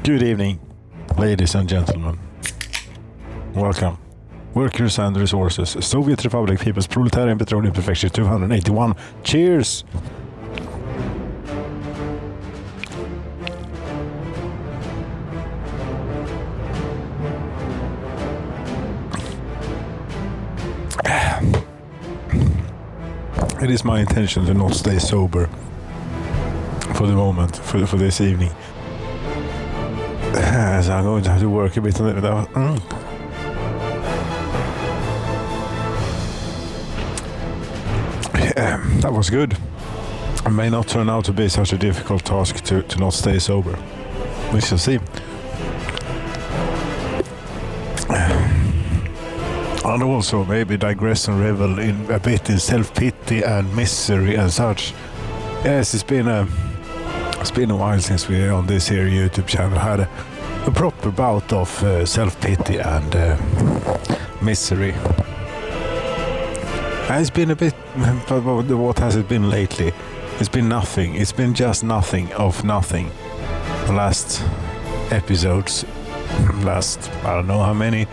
Good evening, ladies and gentlemen. Welcome. Workers and Resources, Soviet Republic People's Proletarian Petroleum Prefecture 281. Cheers! It is my intention to not stay sober for the moment, for this evening. So I'm going to have to work a bit on it. That was good. It may not turn out to be such a difficult task to not stay sober. We shall see. And also maybe digress and revel in a bit in self-pity and misery and such. Yes, it's been a while since we on this here YouTube channel had a proper bout of self-pity and misery. It's been a bit, but what has it been lately? It's been nothing. It's been just nothing of nothing. The last episodes, I don't know how many,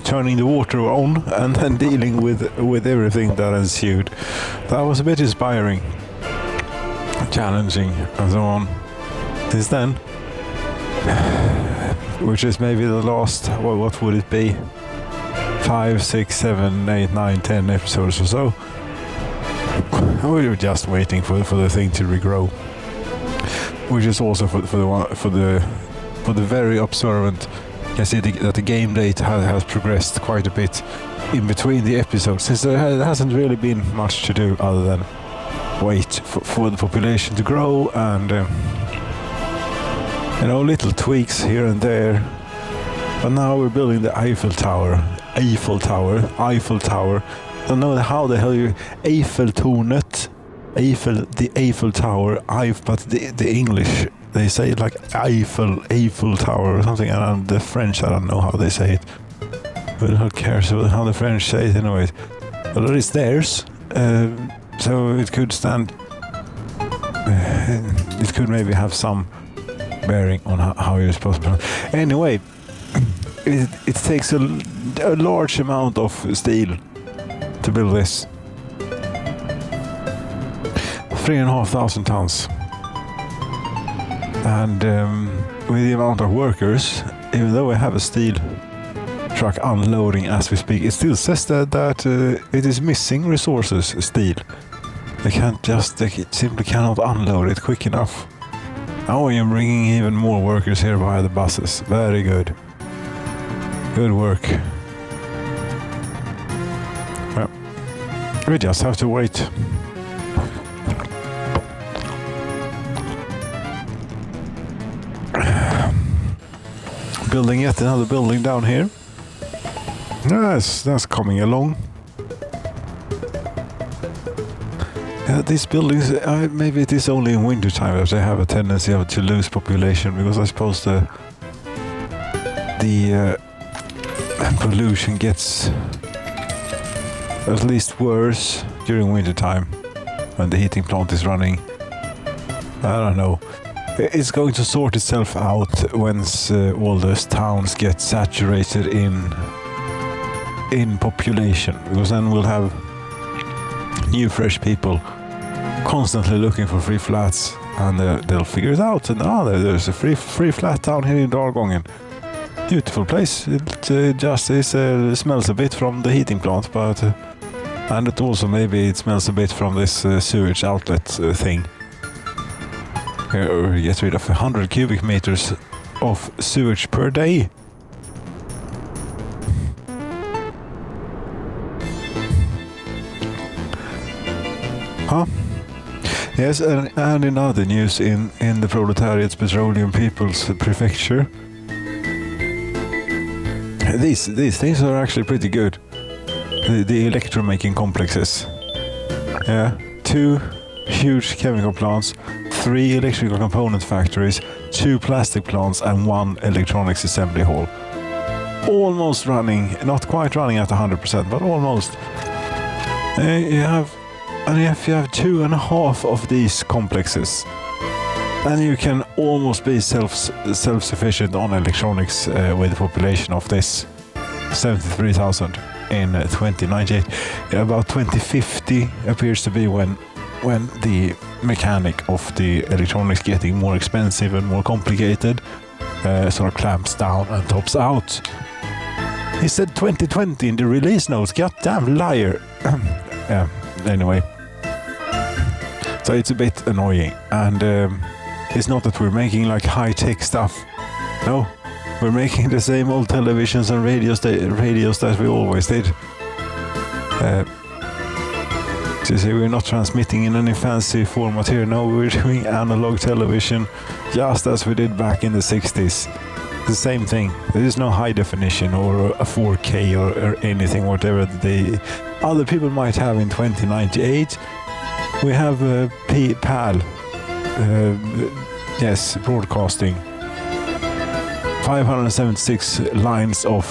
turning the water on and then dealing with everything that ensued. That was a bit inspiring, challenging, and so on. Since then, which is maybe the last, what would it be? 5, 6, 7, 8, 9, 10 episodes or so. We were just waiting for the thing to regrow, which is also for the very observant. You can see that the game date has progressed quite a bit in between the episodes, since there hasn't really been much to do other than wait for the population to grow and little tweaks here and there. But now we're building the Eiffel Tower. I don't know how the hell you Eiffeltornet, the Eiffel Tower. But the English, they say it like Eiffel Tower or something, and the French, I don't know how they say it. But who cares how the French say it anyways? But it is theirs, so it could stand. It could maybe have some bearing on how you're supposed to pronounce. Anyway, it takes a large amount of steel to build this. 3,500 tons. And with the amount of workers, even though we have a steel truck unloading as we speak, it still says that it is missing resources, steel. They simply cannot unload it quick enough. Now I am bringing even more workers here via the buses. Very good. Good work. Well, we just have to wait. Building yet another building down here. Yes, that's coming along. These buildings, maybe it is only in winter time that they have a tendency to lose population, because I suppose the pollution gets at least worse during winter time when the heating plant is running. I don't know. It's going to sort itself out once all those towns get saturated in population, because then we'll have new fresh people constantly looking for free flats, and they'll figure it out. And there's a free flat down here in Dalgången. Beautiful place. It just smells a bit from the heating plant, but and it also maybe smells a bit from this sewage outlet thing. We get rid of 100 cubic meters of sewage per day. Huh? Yes, and in other news, in the Proletariat's Petroleum People's Prefecture, these things are actually pretty good. The electromaking complexes. Yeah, 2 huge chemical plants, 3 electrical component factories, 2 plastic plants, and 1 electronics assembly hall. Almost running, not quite running at 100%, but almost. And if you have 2.5 of these complexes, And you can almost be self-sufficient on electronics with a population of this 73,000 in 2098. About 2050 appears to be when the mechanic of the electronics getting more expensive and more complicated sort of clamps down and tops out. He said 2020 in the release notes. Goddamn liar. Yeah, anyway. So it's a bit annoying, and it's not that we're making like high-tech stuff. No, we're making the same old televisions and radios that we always did. So you see, we're not transmitting in any fancy format here. No, we're doing analog television just as we did back in the 60s. The same thing. There is no high definition or a 4K or anything, whatever the other people might have in 2098. We have PAL, yes, broadcasting. 576 lines of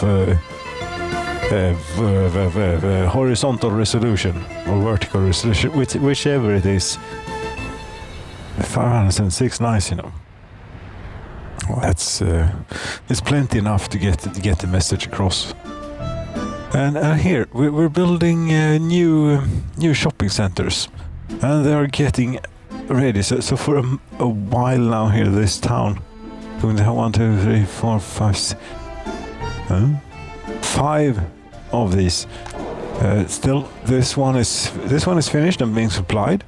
horizontal resolution or vertical resolution, whichever it is. 576 lines, you know. Well, that's it's plenty enough to get the message across. And here we're building new shopping centers, and they are getting ready. So for a while now here, this town, 1, 2, 3, 4, 5, 5 of these. Still, this one is finished and being supplied.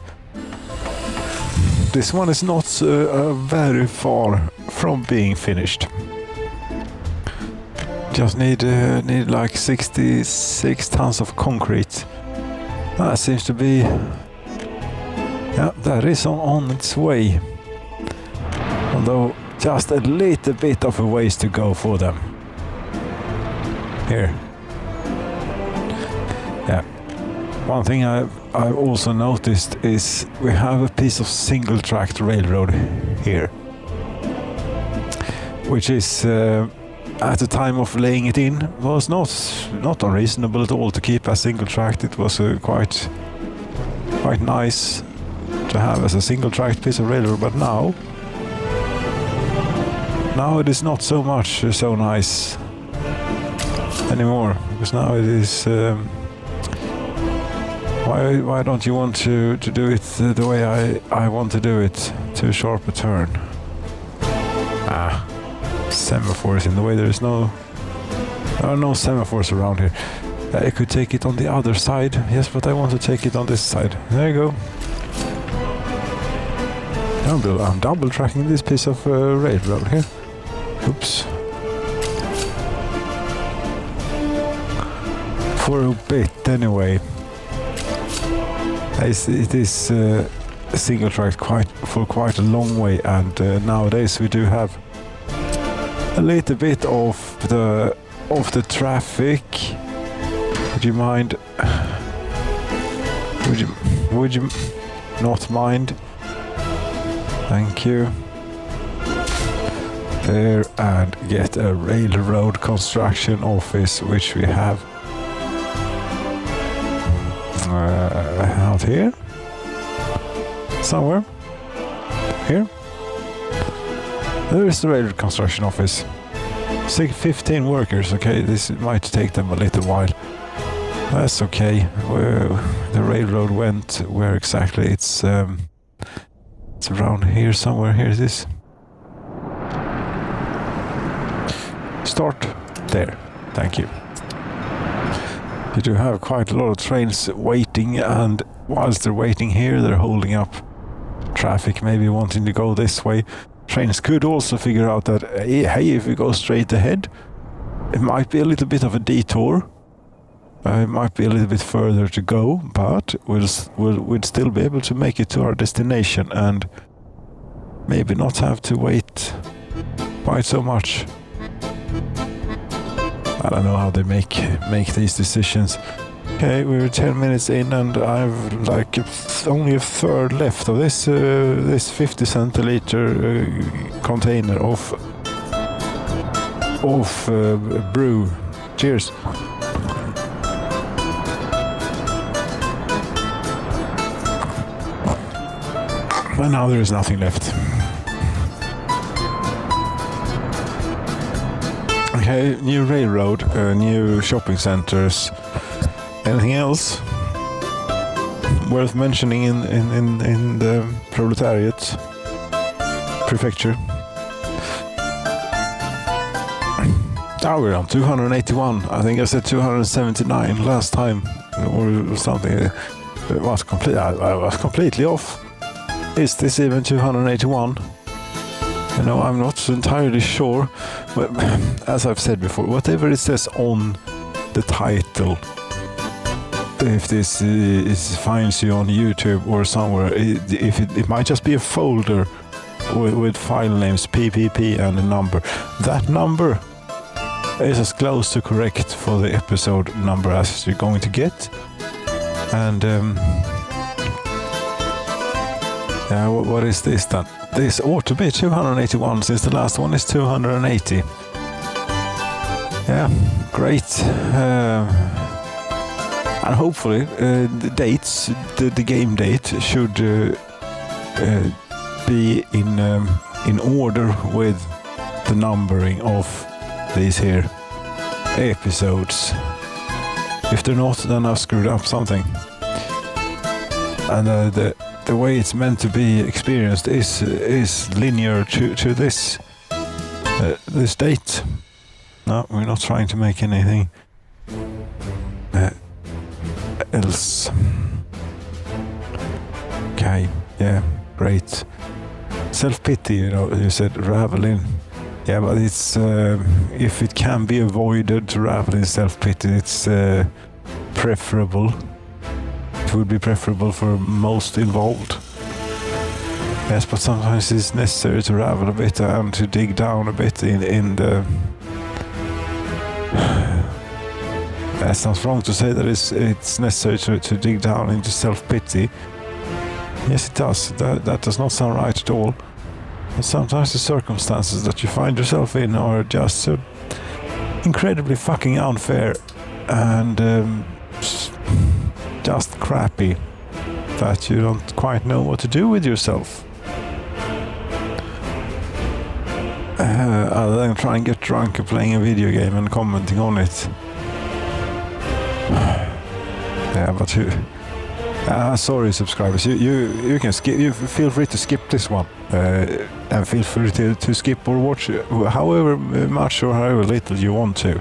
This one is not very far from being finished. Just need like 66 tons of concrete. That seems to be, yeah, that is on its way. Although just a little bit of a ways to go for them. Here. Yeah. One thing I've also noticed is we have a piece of single-tracked railroad here, which is at the time of laying it in was not unreasonable at all to keep as single-tracked. It was quite nice to have as a single-tracked piece of railroad, but now it is not so much so nice anymore, because now it is. Why don't you want to do it the way I want to do it? Too sharp a turn. Semaphores in the way. There are no semaphores around here. I could take it on the other side. Yes, but I want to take it on this side. There you go. I'm double tracking this piece of railroad here. Oops. For a bit anyway. It is single track for quite a long way, and nowadays we do have a little bit of the traffic. Would you mind? Would you not mind? Thank you. There, and get a railroad construction office, which we have. Out here? Somewhere? Here? There is the railroad construction office. 15 workers, okay, this might take them a little while. That's okay. Where the railroad went, where exactly? It's around here somewhere. Here it is. Start there. Thank you. You do have quite a lot of trains waiting, and whilst they're waiting here, they're holding up traffic, maybe wanting to go this way. Trains could also figure out that, hey, if we go straight ahead, it might be a little bit of a detour. It might be a little bit further to go, but we'd still be able to make it to our destination and maybe not have to wait quite so much. I don't know how they make these decisions. Okay, we're 10 minutes in, and I've like only a third left of this 50 centiliter container of brew. Cheers. And now there is nothing left. Okay, new railroad, new shopping centers. Anything else worth mentioning in the Proletariat Prefecture? Oh, we're on 281. I think I said 279 last time, or something. I was completely off. Is this even 281? You know, I'm not entirely sure. But as I've said before, whatever it says on the title, if this finds you on YouTube or somewhere, it might just be a folder with file names PPP and a number. That number is as close to correct for the episode number as you're going to get. And what is this then? This ought to be 281 since the last one is 280. Yeah, great. And hopefully the dates, the game date should be in order with the numbering of these here episodes. If they're not, then I've screwed up something. And the way it's meant to be experienced is linear to this date. No, we're not trying to make anything else. Okay, yeah, great. Self-pity, you said ravel in. Yeah, but it's if it can be avoided to ravel in self-pity, it's preferable. It would be preferable for most involved. Yes, but sometimes it's necessary to ravel a bit and to dig down a bit in the... It sounds wrong to say that it's necessary to dig down into self-pity. Yes, it does. That does not sound right at all. But sometimes the circumstances that you find yourself in are just so incredibly fucking unfair and just crappy that you don't quite know what to do with yourself. Other than try and get drunk and playing a video game and commenting on it. Yeah, but sorry, subscribers. You can skip. You feel free to skip this one, and feel free to skip or watch however much or however little you want to.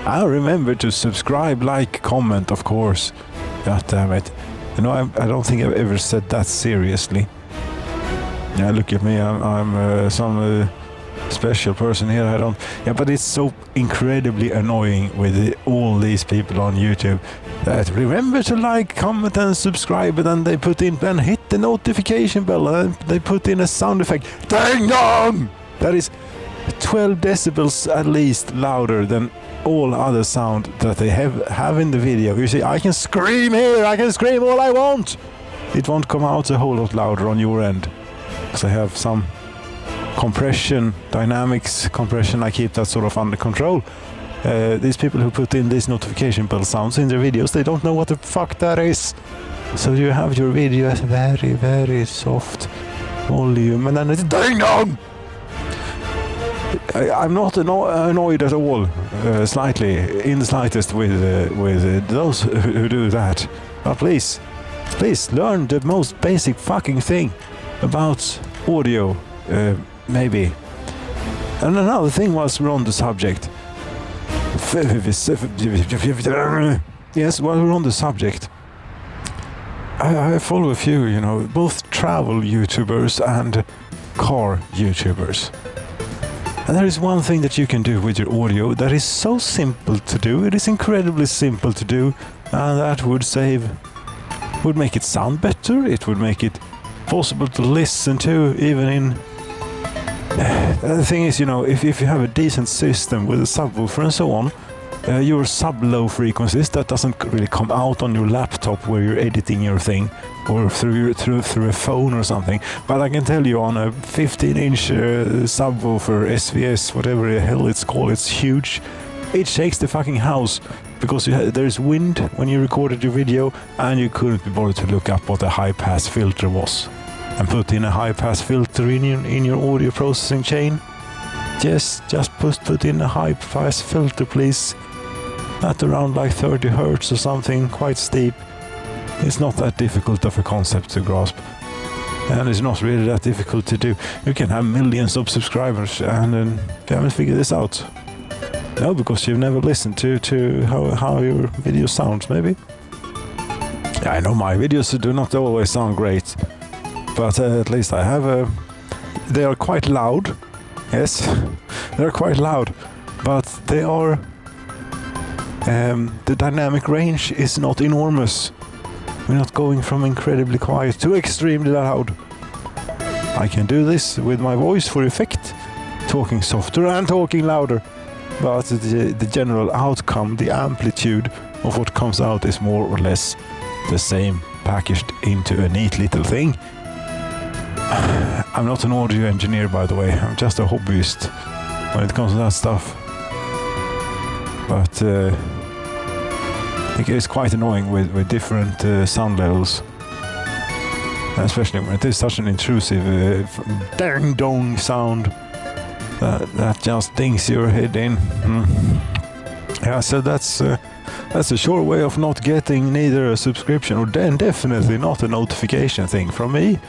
And remember to subscribe, like, comment, of course. God damn it! I don't think I've ever said that seriously. Yeah, look at me. I'm some special person here. I don't. Yeah, but it's so incredibly annoying with all these people on YouTube that remember to like, comment, and subscribe, and then they put in and hit the notification bell, and they put in a sound effect. Dang on! That is 12 decibels at least louder than all other sound that they have in the video. You see, I can scream here. I can scream all I want. It won't come out a whole lot louder on your end because I have some compression, dynamics compression. I keep that sort of under control. These people who put in these notification bell sounds in their videos, they don't know what the fuck that is. So you have your video at very, very soft volume, and then it's ding dong. I'm not annoyed at all, slightly, in the slightest, with those who do that. But please learn the most basic fucking thing about audio, maybe. And another thing whilst we're on the subject. Yes, while we're on the subject, I follow a few, both travel YouTubers and car YouTubers. And there is one thing that you can do with your audio that is so simple to do. It is incredibly simple to do, and that would make it sound better. It would make it possible to listen to, even in... The thing is, if you have a decent system with a subwoofer and so on, your sub-low frequencies, that doesn't really come out on your laptop where you're editing your thing, or through a phone or something. But I can tell you, on a 15-inch subwoofer, SVS, whatever the hell it's called, it's huge. It shakes the fucking house because there's wind when you recorded your video, and you couldn't be bothered to look up what a high-pass filter was and put in a high-pass filter in your audio processing chain. just put in a high-pass filter, please. At around like 30 hertz or something, quite steep. It's not that difficult of a concept to grasp. And it's not really that difficult to do. You can have millions of subscribers and you haven't figured this out. No, because you've never listened to how your video sounds, maybe. Yeah, I know my videos do not always sound great, but at least I have they are quite loud. Yes, they're quite loud, but they are... the dynamic range is not enormous. We're not going from incredibly quiet to extremely loud. I can do this with my voice for effect, talking softer and talking louder. But the general outcome, the amplitude of what comes out is more or less the same, packaged into a neat little thing. I'm not an audio engineer, by the way. I'm just a hobbyist when it comes to that stuff. But it's quite annoying with different sound levels. Especially when it is such an intrusive dang-dong sound. That just dings your head in. Yeah, so that's a sure way of not getting neither a subscription or then definitely not a notification thing from me.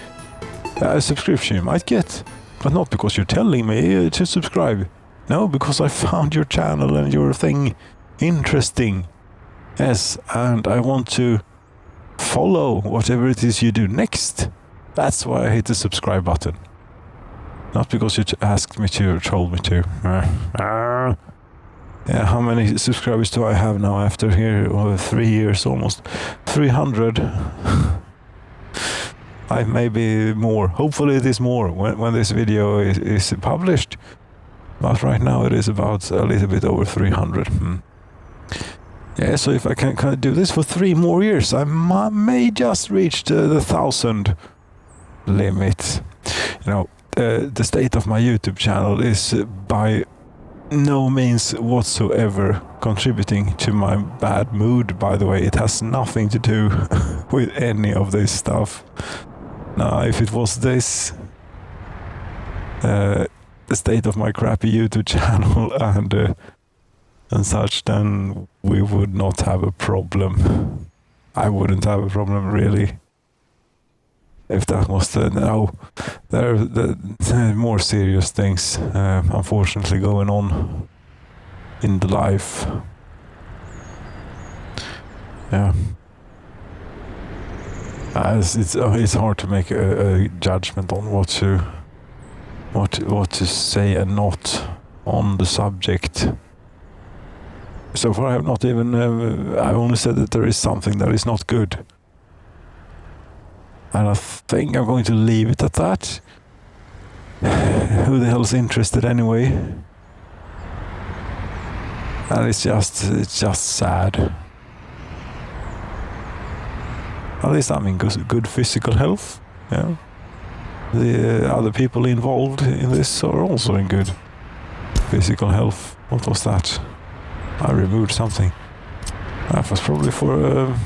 A subscription you might get, but not because you're telling me to subscribe. No, because I found your channel and your thing interesting. Yes, and I want to follow whatever it is you do next. That's why I hit the subscribe button. Not because you asked me to or told me to. Yeah, how many subscribers do I have now after here? 3 years almost. 300. I maybe more. Hopefully it is more when this video is published. But right now it is about a little bit over 300. Yeah, so if I can do this for 3 more years, I may just reach the 1,000 limit. You know, the state of my YouTube channel is by no means whatsoever contributing to my bad mood, by the way. It has nothing to do with any of this stuff. Now, if it was this, the state of my crappy YouTube channel and such, then we would not have a problem. I wouldn't have a problem, really. If that was no, there are more serious things, unfortunately, going on in the life. Yeah, it's hard to make a judgment on what to say and not on the subject. So far, I have not even. I only said that there is something that is not good. And I think I'm going to leave it at that. Who the hell's interested anyway? And it's just sad. At least I'm in good physical health. Yeah. The other people involved in this are also in good physical health. What was that? I removed something. That was probably for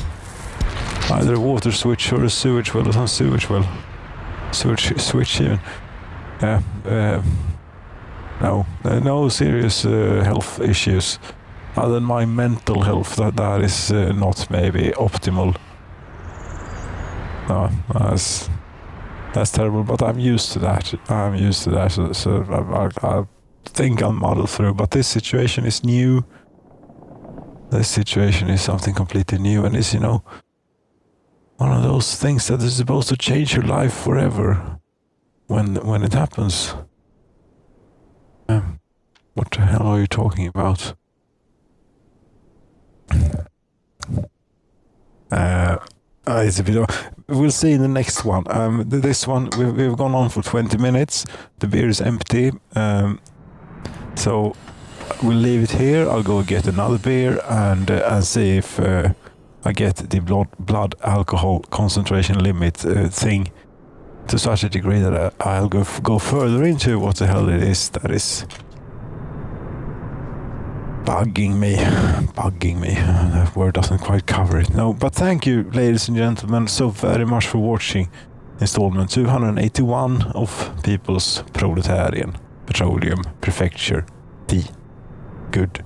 either a water switch or a sewage well or some sewage well. Sewage switch even. No serious health issues. Other than my mental health, that is not maybe optimal. No, that's terrible, but I'm used to that. So I think I'll muddle through. But this situation is new. This situation is something completely new, and is, one of those things that is supposed to change your life forever. When it happens. What the hell are you talking about? It's a bit. We'll see in the next one. This one we've gone on for 20 minutes. The beer is empty. So we'll leave it here. I'll go get another beer and see if I get the blood alcohol concentration limit thing to such a degree that I'll go further into what the hell it is that is bugging me. That word doesn't quite cover it. No, but thank you, ladies and gentlemen, so very much for watching installment 281 of People's Proletarian. Petroleum, Prefecture, T. Good.